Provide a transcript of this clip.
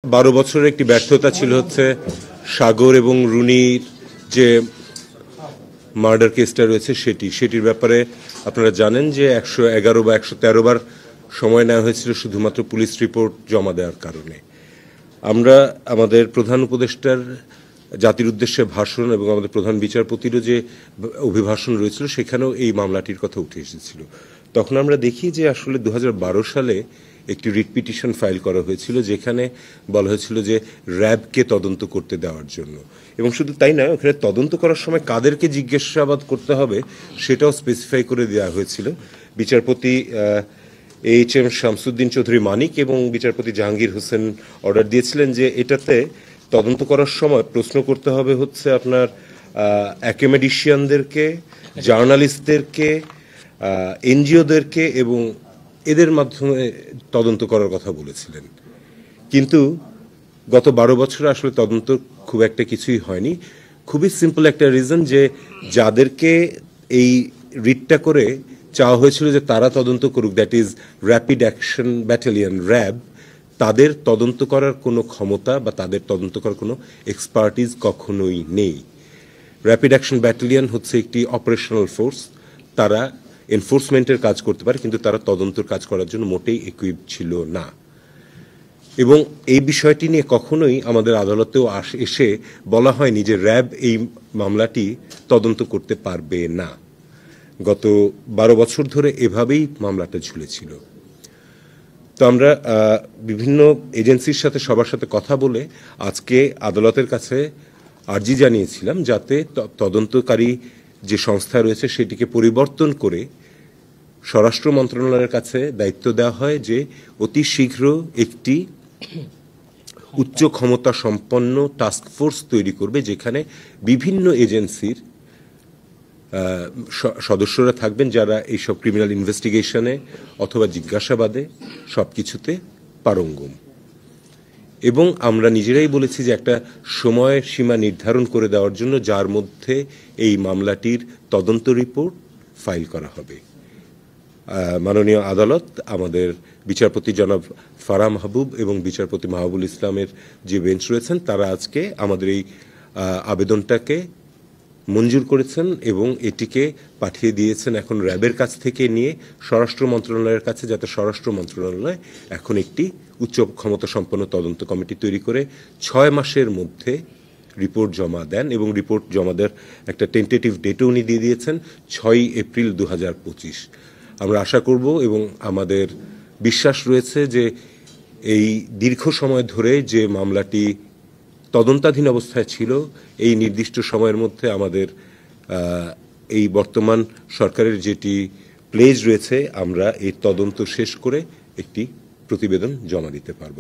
12 বছরের একটি ব্যর্থতা ছিল হচ্ছে সাগর এবং রুনির যে মার্ডার কেসটা রয়েছে সেটির ব্যাপারে আপনারা জানেন যে 111 বা 113 বার সময় নেওয়া হয়েছিল শুধুমাত্র পুলিশ রিপোর্ট জমা দেওয়ার কারণে। আমরা আমাদের প্রধান উপদেষ্টার জাতির উদ্দেশ্যে ভাষণ এবং আমাদের প্রধান বিচারপতিরও যে অভিভাষণ রয়েছিল সেখানেও এই মামলাটির কথা উঠে এসেছিল। তখন আমরা দেখি যে আসলে 2012 সালে একটি রিট পিটিশন ফাইল করা হয়েছিল যেখানে বলা হয়েছিল যে র্যাবকে তদন্ত করতে দেওয়ার জন্য, এবং শুধু তাই নয়, ওখানে তদন্ত করার সময় কাদেরকে জিজ্ঞাসাবাদ করতে হবে সেটাও স্পেসিফাই করে দেওয়া হয়েছিল। বিচারপতি এইচ.এম. শামসুদ্দিন চৌধুরী মানিক এবং বিচারপতি জাহাঙ্গীর হোসেন অর্ডার দিয়েছিলেন যে এটাতে তদন্ত করার সময় প্রশ্ন করতে হবে হচ্ছে আপনার অ্যাকাডেমিশিয়ানদেরকে, জার্নালিস্টদেরকে, এনজিওদেরকে, এবং এদের মাধ্যমে তদন্ত করার কথা বলেছিলেন। কিন্তু গত 12 বছরে আসলে তদন্ত খুব একটা কিছুই হয়নি। খুবই সিম্পল একটা রিজন যে যাদেরকে এই রিটটা করে চাওয়া হয়েছিল যে তারা তদন্ত করুক, that is rapid action battalion RAB, তাদের তদন্ত করার কোনো ক্ষমতা বা তাদের তদন্ত করার কোনো এক্সপার্টিজ কখনোই নেই। র্যাপিড অ্যাকশন ব্যাটালিয়ন হচ্ছে একটি অপারেশনাল ফোর্স, তারা এনফোর্সমেন্টের কাজ করতে পারে কিন্তু তারা তদন্তের কাজ করার জন্য মোটেই ইকুইপড ছিল না। এবং এই বিষয়টি নিয়ে কখনোই আমাদের আদালতেও এসে বলা হয়নি যে র্যাব এই মামলাটি তদন্ত করতে পারবে না। গত 12 বছর ধরে এভাবেই মামলাটা ঝুলেছিল। তো আমরা বিভিন্ন এজেন্সির সাথে সবার সাথে কথা বলে আজকে আদালতের কাছে আর্জি জানিয়েছিলাম যাতে তদন্তকারী যে সংস্থা রয়েছে সেটিকে পরিবর্তন করে স্বরাষ্ট্র মন্ত্রণালয়ের কাছে দায়িত্ব দেওয়া হয় যে অতি শীঘ্র একটি উচ্চ ক্ষমতা সম্পন্ন টাস্ক ফোর্স তৈরি করবে যেখানে বিভিন্ন এজেন্সির সদস্যরা থাকবেন যারা এইসব ক্রিমিনাল ইনভেস্টিগেশনে অথবা জিজ্ঞাসাবাদে সব কিছুতে পারঙ্গম। এবং আমরা নিজেরাই বলেছি যে একটা সময় সীমা নির্ধারণ করে দেওয়ার জন্য যার মধ্যে এই মামলাটির তদন্ত রিপোর্ট ফাইল করা হবে। মাননীয় আদালত আমাদের বিচারপতি জনাব ফারাহ মাহবুব এবং বিচারপতি মাহবুবুল ইসলামের যে বেঞ্চ রয়েছেন তারা আজকে আমাদের এই আবেদনটাকে মঞ্জুর করেছেন এবং এটিকে পাঠিয়ে দিয়েছেন এখন র্যাবের কাছ থেকে নিয়ে স্বরাষ্ট্র মন্ত্রণালয়ের কাছে, যাতে স্বরাষ্ট্র মন্ত্রণালয় এখন একটি উচ্চ ক্ষমতা সম্পন্ন তদন্ত কমিটি তৈরি করে 6 মাসের মধ্যে রিপোর্ট জমা দেন, এবং রিপোর্ট জমা দেওয়ার একটা টেন্টেটিভ ডেটও উনি দিয়ে দিয়েছেন 6 এপ্রিল 2025। আমরা আশা করব এবং আমাদের বিশ্বাস রয়েছে যে এই দীর্ঘ সময় ধরে যে মামলাটি তদন্তাধীন অবস্থায় ছিল এই নির্দিষ্ট সময়ের মধ্যে আমাদের এই বর্তমান সরকারের যেটি প্লেজ রয়েছে আমরা এই তদন্ত শেষ করে একটি প্রতিবেদন জমা দিতে পারব।